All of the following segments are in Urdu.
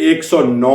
109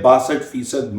62%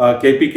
KPK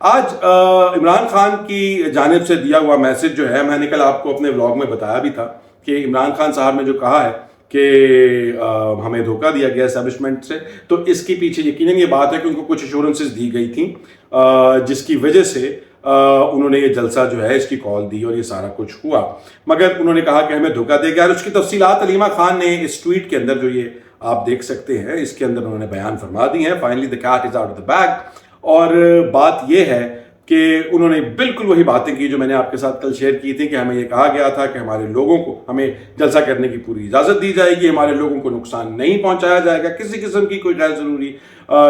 آج عمران خان کی جانب سے دیا ہوا میسج جو ہے، میں نے کل آپ کو اپنے ولاگ میں بتایا بھی تھا کہ عمران خان صاحب نے جو کہا ہے کہ ہمیں دھوکہ دیا گیا اسٹیبلشمنٹ سے، تو اس کے پیچھے یقیناً یہ بات ہے کہ ان کو کچھ ایشورنسز دی گئی تھیں جس کی وجہ سے انہوں نے یہ جلسہ جو ہے اس کی کال دی اور یہ سارا کچھ ہوا، مگر انہوں نے کہا کہ ہمیں دھوکہ دیا گیا، اور اس کی تفصیلات علیمہ خان نے اس ٹویٹ کے اندر جو یہ آپ دیکھ سکتے ہیں اس کے اندر انہوں نے بیان فرما دی ہیں. Finally the cat is out of the bag. اور بات یہ ہے کہ انہوں نے بالکل وہی باتیں کی جو میں نے آپ کے ساتھ کل شیئر کی تھی کہ ہمیں یہ کہا گیا تھا کہ ہمارے لوگوں کو ہمیں جلسہ کرنے کی پوری اجازت دی جائے گی، ہمارے لوگوں کو نقصان نہیں پہنچایا جائے گا، کسی قسم کی کوئی غیر ضروری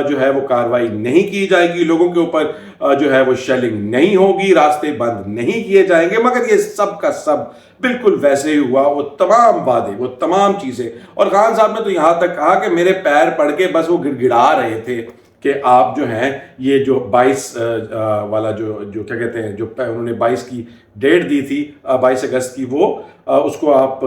جو ہے وہ کارروائی نہیں کی جائے گی، لوگوں کے اوپر جو ہے وہ شیلنگ نہیں ہوگی، راستے بند نہیں کیے جائیں گے. مگر یہ سب کا سب بالکل ویسے ہی ہوا، وہ تمام وعدے، وہ تمام چیزیں. اور خان صاحب نے تو یہاں تک کہا کہ میرے پیر پڑ کے بس وہ گڑ گڑا رہے تھے کہ آپ جو ہیں یہ جو 22 والا جو کیا کہتے ہیں، جو انہوں نے 22 کی ڈیٹ دی تھی 22 اگست کی، وہ اس کو آپ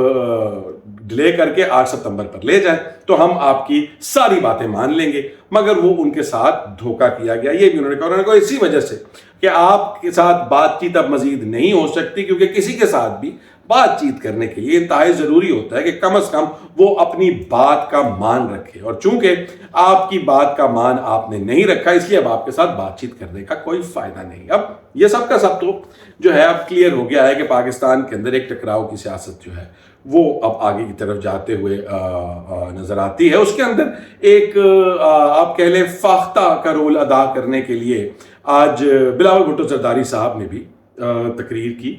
ڈیلے کر کے 8 ستمبر پر لے جائیں تو ہم آپ کی ساری باتیں مان لیں گے. مگر وہ ان کے ساتھ دھوکہ کیا گیا. یہ بھی انہوں نے کہا، انہوں نے کہا اسی وجہ سے کہ آپ کے ساتھ بات چیت اب مزید نہیں ہو سکتی، کیونکہ کسی کے ساتھ بھی بات چیت کرنے کے لیے انتہائی ضروری ہوتا ہے کہ کم از کم وہ اپنی بات کا مان رکھے، اور چونکہ آپ کی بات کا مان آپ نے نہیں رکھا، اس لیے اب آپ کے ساتھ بات چیت کرنے کا کوئی فائدہ نہیں. اب یہ سب کا سب تو جو ہے اب کلیئر ہو گیا ہے کہ پاکستان کے اندر ایک ٹکراؤ کی سیاست جو ہے وہ اب آگے کی طرف جاتے ہوئے نظر آتی ہے. اس کے اندر ایک آپ کہہ لیں فاختہ کا رول ادا کرنے کے لیے آج بلاول بھٹو زرداری صاحب نے بھی تقریر کی.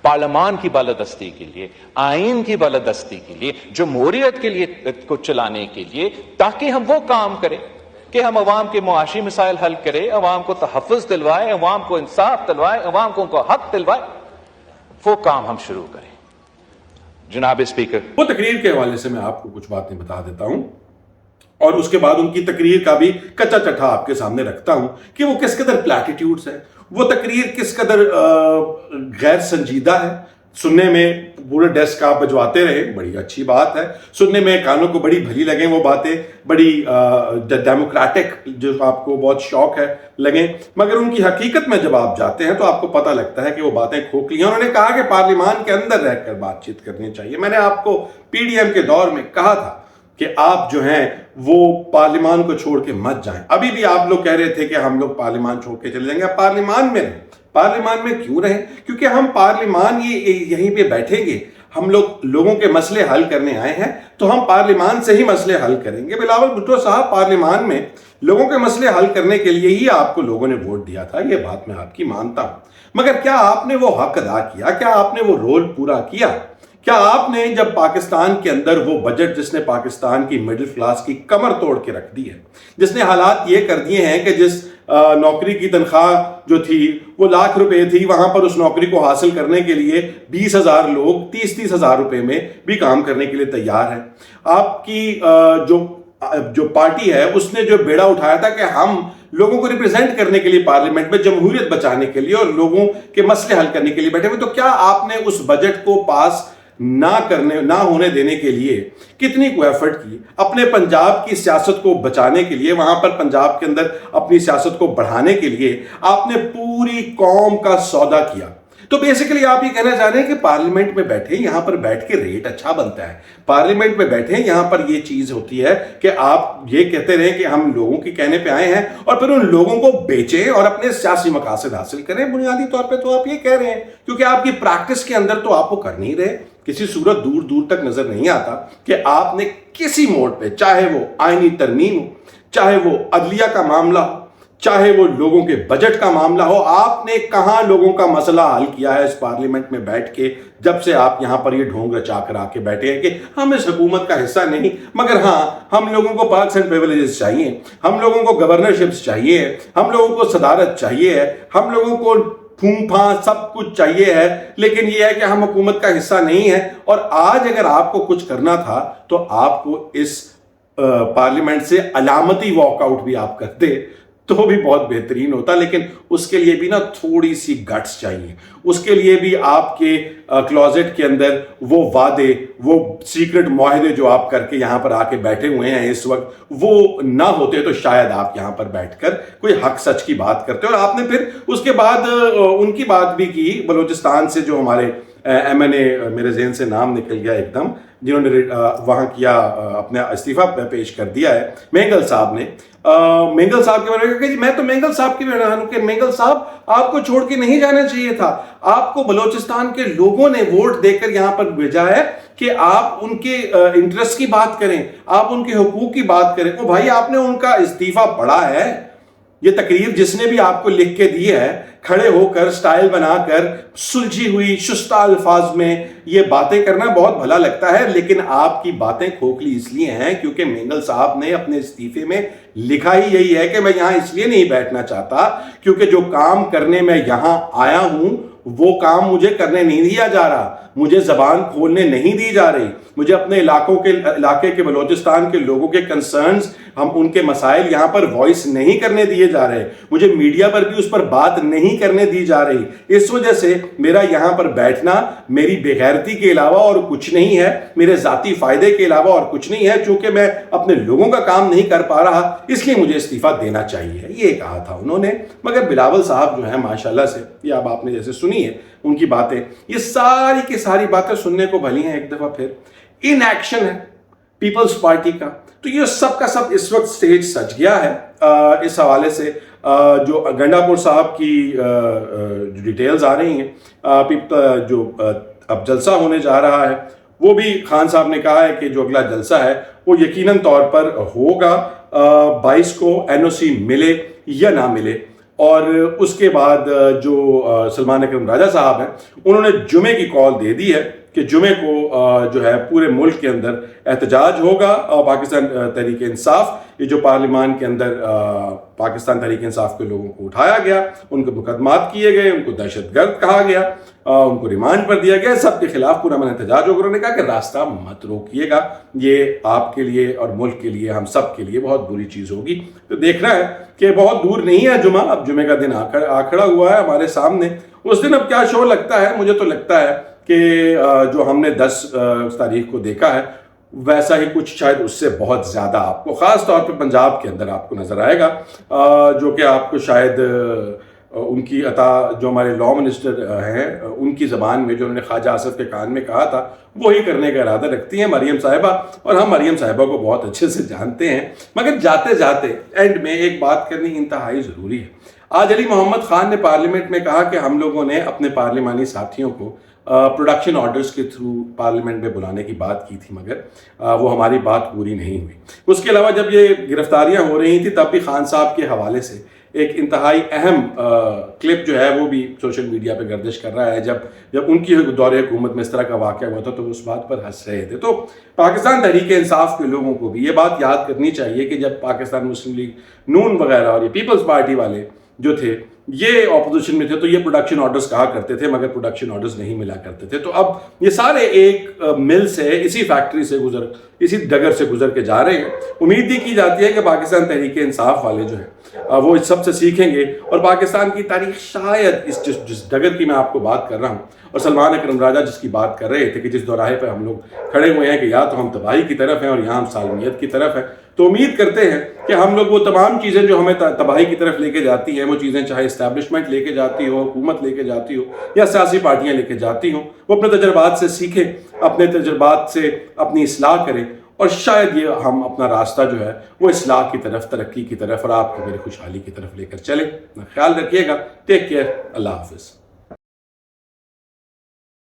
پارلیمان کی بالادستی کے لیے، آئین کی بالادستی کے لیے، جمہوریت کے لیے کو چلانے کے لیے، تاکہ ہم وہ کام کریں کہ ہم عوام کے معاشی مسائل حل کریں، عوام کو تحفظ دلوائیں، عوام کو انصاف دلوائیں، عوام کو ان کو حق دلوائیں، وہ کام ہم شروع کریں. جناب اسپیکر، وہ تقریر کے حوالے سے میں آپ کو کچھ باتیں بتا دیتا ہوں اور اس کے بعد ان کی تقریر کا بھی کچا چٹھا آپ کے سامنے رکھتا ہوں کہ وہ کس قدر پلیٹیٹیوڈز ہے، وہ تقریر کس قدر غیر سنجیدہ ہے. سننے میں پورے ڈیسک آپ بجواتے رہے، بڑی اچھی بات ہے، سننے میں کانوں کو بڑی بھلی لگیں وہ باتیں، بڑی ڈیموکریٹک جو آپ کو بہت شوق ہے لگیں، مگر ان کی حقیقت میں جب آپ جاتے ہیں تو آپ کو پتہ لگتا ہے کہ وہ باتیں کھوکھلی ہیں. انہوں نے کہا کہ پارلیمان کے اندر رہ کر بات چیت کرنی چاہیے. میں نے آپ کو پی ڈی ایم کے دور میں کہا تھا کہ آپ جو ہیں وہ پارلیمان کو چھوڑ کے مت جائیں. ابھی بھی آپ لوگ کہہ رہے تھے کہ ہم لوگ پارلیمان چھوڑ کے چلے جائیں گے. پارلیمان میں رہیں. پارلیمان میں کیوں رہیں؟ کیونکہ ہم پارلیمان یہیں پہ بیٹھیں گے، ہم لوگ لوگوں کے مسئلے حل کرنے آئے ہیں تو ہم پارلیمان سے ہی مسئلے حل کریں گے. بلاول بھٹو صاحب، پارلیمان میں لوگوں کے مسئلے حل کرنے کے لیے ہی آپ کو لوگوں نے ووٹ دیا تھا، یہ بات میں آپ کی مانتا ہوں. مگر کیا آپ نے وہ حق ادا کیا؟ کیا آپ نے وہ رول پورا کیا؟ کیا آپ نے جب پاکستان کے اندر وہ بجٹ جس نے پاکستان کی مڈل کلاس کی کمر توڑ کے رکھ دی ہے، جس نے حالات یہ کر دیے ہیں کہ جس نوکری کی تنخواہ جو تھی وہ ₹1,00,000 تھی، وہاں پر اس نوکری کو حاصل کرنے کے لیے 20,000 لوگ 30,000 روپے میں بھی کام کرنے کے لیے تیار ہیں. آپ کی جو پارٹی ہے اس نے جو بیڑا اٹھایا تھا کہ ہم لوگوں کو ریپرزینٹ کرنے کے لیے پارلیمنٹ میں جمہوریت بچانے کے لیے اور لوگوں کے مسئلے حل کرنے کے لیے بیٹھے ہوئے، تو کیا آپ نے اس بجٹ کو پاس نہ ہونے دینے کے لیے کتنی کو ایفرٹ کی؟ اپنے پنجاب کی سیاست کو بچانے کے لیے، وہاں پر پنجاب کے اندر اپنی سیاست کو بڑھانے کے لیے آپ نے پوری قوم کا سودا کیا. تو بیسیکلی آپ یہ کہنا چاہ رہے ہیں کہ پارلیمنٹ میں بیٹھے، یہاں پر بیٹھ کے ریٹ اچھا بنتا ہے، پارلیمنٹ میں بیٹھے یہاں پر یہ چیز ہوتی ہے کہ آپ یہ کہتے رہیں کہ ہم لوگوں کے کہنے پہ آئے ہیں اور پھر ان لوگوں کو بیچیں اور اپنے سیاسی مقاصد حاصل کریں. بنیادی طور پہ تو آپ یہ کہہ رہے ہیں کیونکہ آپ کی پریکٹس کے اندر تو آپ وہ کر نہیں رہے. کسی صورت دور دور تک نظر نہیں آتا کہ آپ نے کسی موڑ پہ، چاہے وہ آئینی ترمیم ہو، چاہے وہ عدلیہ کا معاملہ ہو، چاہے وہ لوگوں کے بجٹ کا معاملہ ہو، آپ نے کہاں لوگوں کا مسئلہ حل کیا ہے اس پارلیمنٹ میں بیٹھ کے، جب سے آپ یہاں پر یہ ڈھونگ رچا کر آ کے بیٹھے ہیں کہ ہم اس حکومت کا حصہ نہیں، مگر ہاں ہم لوگوں کو پارکس اینڈ پریویلیجز چاہیے، ہم لوگوں کو گورنرشپس چاہیے، ہم لوگوں کو صدارت چاہیے ہے، ہم لوگوں کو پھون پھاں سب کچھ چاہیے ہے، لیکن یہ ہے کہ ہم حکومت کا حصہ نہیں ہے. اور آج اگر آپ کو کچھ کرنا تھا تو آپ کو اس پارلیمنٹ سے علامتی واک آؤٹ بھی آپ کرتے تو بھی بہت بہترین ہوتا، لیکن اس کے لیے بھی نا تھوڑی سی گٹس چاہیے، اس کے لیے بھی آپ کے کلوزٹ کے اندر وہ وعدے، وہ سیکرٹ معاہدے جو آپ کر کے یہاں پر آ کے بیٹھے ہوئے ہیں اس وقت، وہ نہ ہوتے تو شاید آپ یہاں پر بیٹھ کر کوئی حق سچ کی بات کرتے. اور آپ نے پھر اس کے بعد ان کی بات بھی کی بلوچستان سے، جو ہمارے ایم این اے، میرے ذہن سے نام نکل گیا ایک دم، جنہوں نے وہاں کیا اپنا استعفیٰ پیش کر دیا ہے، مینگل صاحب نے. مینگل صاحب کے بارے میں کہا کہ میں تو مینگل صاحب کی بھی حیران ہوں کہ مینگل صاحب آپ کو چھوڑ کے نہیں جانا چاہیے تھا. آپ کو بلوچستان کے لوگوں نے ووٹ دے کر یہاں پر بھیجا ہے کہ آپ ان کے انٹرسٹ کی بات کریں، آپ ان کے حقوق کی بات کریں. او بھائی، آپ نے ان کا استعفیٰ پڑھا ہے؟ یہ تقریر جس نے بھی آپ کو لکھ کے دی ہے، کھڑے ہو کر سٹائل بنا کر سلجھی ہوئی شستہ الفاظ میں یہ باتیں کرنا بہت بھلا لگتا ہے، لیکن آپ کی باتیں کھوکھلی اس لیے ہیں کیونکہ مینگل صاحب نے اپنے استعفے میں لکھا ہی یہی ہے کہ میں یہاں اس لیے نہیں بیٹھنا چاہتا کیونکہ جو کام کرنے میں یہاں آیا ہوں وہ کام مجھے کرنے نہیں دیا جا رہا، مجھے زبان کھولنے نہیں دی جا رہی، مجھے اپنے علاقے کے بلوچستان کے لوگوں کے کنسرنز، ہم ان کے مسائل یہاں پر وائس نہیں کرنے دیے جا رہے، مجھے میڈیا پر بھی اس پر بات نہیں کرنے دی جا رہی. اس وجہ سے میرا یہاں پر بیٹھنا میری بے غیرتی کے علاوہ اور کچھ نہیں ہے، میرے ذاتی فائدے کے علاوہ اور کچھ نہیں ہے. چونکہ میں اپنے لوگوں کا کام نہیں کر پا رہا اس لیے مجھے استعفیٰ دینا چاہیے، یہ کہا تھا انہوں نے. مگر بلاول صاحب جو ہیں ماشاءاللہ سے، یہ اب آپ نے جیسے سنی ہے ان کی باتیں، یہ ساری کی ساری باتیں سننے کو بھلی ہیں ایک دفعہ پھر ان ایکشن ہے پیپلز پارٹی کا. تو یہ سب کا سب اس وقت سٹیج سج گیا ہے. اس حوالے سے جو گنڈا پور صاحب کی ڈیٹیلز آ رہی ہیں، جو اب جلسہ ہونے جا رہا ہے وہ بھی خان صاحب نے کہا ہے کہ جو اگلا جلسہ ہے وہ یقیناً طور پر ہوگا 22 کو، این او سی ملے یا نہ ملے. اور اس کے بعد جو سلمان اکرم راجہ صاحب ہیں انہوں نے جمعے کی کال دے دی ہے کہ جمعے کو جو ہے پورے ملک کے اندر احتجاج ہوگا. پاکستان تحریک انصاف، یہ جو پارلیمان کے اندر پاکستان تحریک انصاف کے لوگوں کو اٹھایا گیا، ان کے مقدمات کیے گئے، ان کو دہشت گرد کہا گیا، ان کو ریمانڈ پر دیا گیا، سب کے خلاف پورا من احتجاج ہوگا. انہوں نے کہا کہ راستہ مت روکیے گا، یہ آپ کے لیے اور ملک کے لیے، ہم سب کے لیے بہت بری چیز ہوگی. تو دیکھنا ہے کہ بہت دور نہیں ہے جمعہ، اب جمعے کا دن آ کھڑا ہوا ہے ہمارے سامنے. اس دن اب کیا شو لگتا ہے، مجھے تو لگتا ہے کہ جو ہم نے 10 تاریخ کو دیکھا ہے ویسا ہی کچھ، شاید اس سے بہت زیادہ آپ کو خاص طور پہ پنجاب کے اندر آپ کو نظر آئے گا، جو کہ آپ کو شاید ان کی عطا جو ہمارے لا منسٹر ہیں ان کی زبان میں جو انہوں نے خواجہ آصف کے کان میں کہا تھا وہی کرنے کا ارادہ رکھتی ہیں مریم صاحبہ. اور ہم مریم صاحبہ کو بہت اچھے سے جانتے ہیں. مگر جاتے جاتے اینڈ میں ایک بات کرنی انتہائی ضروری ہے. آج علی محمد خان نے پارلیمنٹ میں کہا کہ ہم لوگوں نے اپنے پارلیمانی ساتھیوں کو پروڈکشن آرڈرز کے تھرو پارلیمنٹ میں بلانے کی بات کی تھی، مگر وہ ہماری بات پوری نہیں ہوئی. اس کے علاوہ جب یہ گرفتاریاں ہو رہی تھیں تب بھی خان صاحب کے حوالے سے ایک انتہائی اہم کلپ جو ہے وہ بھی سوشل میڈیا پہ گردش کر رہا ہے. جب ان کی دور حکومت میں اس طرح کا واقعہ ہوا تھا تو اس بات پر ہنس رہے تھے. تو پاکستان تحریک انصاف کے لوگوں کو بھی یہ بات یاد کرنی چاہیے کہ جب پاکستان مسلم لیگ نون وغیرہ اور یہ پیپلز پارٹی والے جو تھے یہ اپوزیشن میں تھے تو یہ پروڈکشن آرڈرز کہا کرتے تھے مگر پروڈکشن آرڈرز نہیں ملا کرتے تھے. تو اب یہ سارے ایک مل سے، اسی فیکٹری سے اسی ڈگر سے گزر کے جا رہے ہیں. امید بھی کی جاتی ہے کہ پاکستان تحریک انصاف والے جو ہیں وہ اس سب سے سیکھیں گے اور پاکستان کی تاریخ شاید اس جس ڈگر کی میں آپ کو بات کر رہا ہوں اور سلمان اکرم راجہ جس کی بات کر رہے تھے کہ جس دوراہے پہ ہم لوگ کھڑے ہوئے ہیں کہ یا تو ہم تباہی کی طرف ہیں اور یہاں ہم سالمیت کی طرف ہیں، تو امید کرتے ہیں کہ ہم لوگ وہ تمام چیزیں جو ہمیں تباہی کی طرف لے کے جاتی ہیں، وہ چیزیں چاہے اسٹیبلشمنٹ لے کے جاتی ہو، حکومت لے کے جاتی ہو یا سیاسی پارٹیاں لے کے جاتی ہوں، وہ اپنے تجربات سے سیکھیں، اپنے تجربات سے اپنی اصلاح کریں اور شاید یہ ہم اپنا راستہ جو ہے وہ اصلاح کی طرف، ترقی کی طرف اور آپ کو میری خوشحالی کی طرف لے کر چلیں. خیال رکھیے گا. Take care. اللہ حافظ.